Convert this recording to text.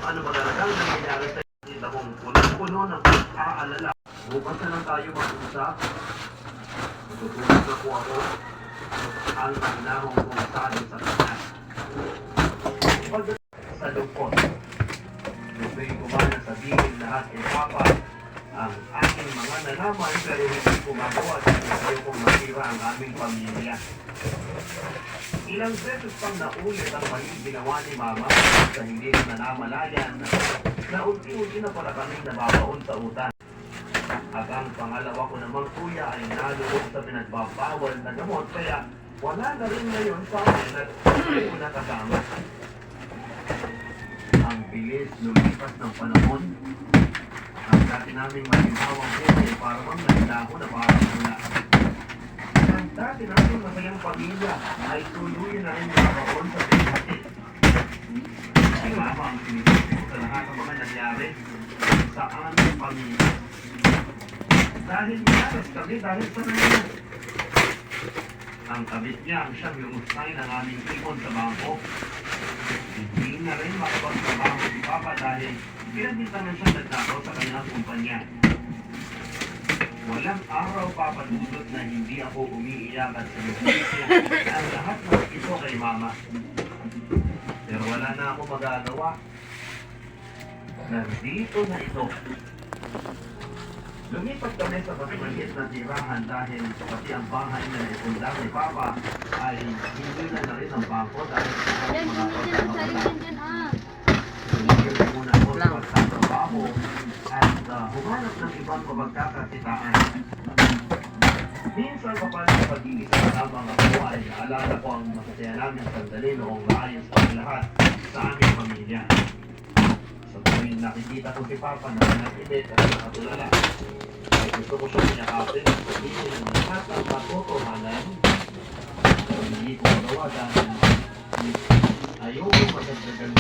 kung ano ba talagang nangyayari sa kita kong puno ng pag-aalala. Bukas na lang tayo mag-usap. Tutulog na po ako ang nanahong kong salo sa kanya. Pagdating sa lupot, gusto ko ba na sabihin lahat kay Papa ang aking mga nalaman pero hindi ko magawa dahil ayaw kong masira ang aming pamilya. Ilang beses pang naulit ang maling ginawa ni Mama sa hindi na namalayan na unti-unti na pala kaming nababaon sa utan. At ang pangalawa ko namang kuya ay nalulog sa pinagbabawal na gamot kaya wala na rin ngayon sa akin at hindi ko nakasama. Ang bilis lumipas ng panahon. Ang dati naming malimawang buhay para bang naglaho na parang mula. Ang dati naming masayang pamilya ay tuluyan na rin nababaon sa pinati. Si Mama ang sinisisi ko sa lahat ng mga nangyari sa aming pamilya. Dahil inaras kami dahil sa nangyari. Ang kabit niya ang siyang lumustay ng aming ipon sa bangko. Hindi na rin makapagtrabaho si Papa dahil pinagbitangan siyang nagtakaw sa kanilang kumpanya. Walang araw papadudot na hindi ako umiiyak at sinusisya ang lahat ng ito kay Mama. Pero wala na ako magagawa. Nandito na ito. Lumipat kami sa pagmaliit na tirahan dahil pati ang bahay na naipunda ni Papa ay hindi na rin ang bangko dahil sa mga pagkakamalan. Tumigil muna ako sa pagtatrabaho at humanap ng ibang mapagkakakitaan. Minsan kapag sa pag-iisa lamang ako ay naalala ko ang masasaya namin sandali noong maayos ang lahat sa aming pamilya. Sa tuwing nakikita ko si Papa na nag-ibig at nakatulala, ay gusto ko siyang niyakapin at sabihin ang lahat ang matotohanan. Pero hindi ko magawa dahil ayoko magdagdagan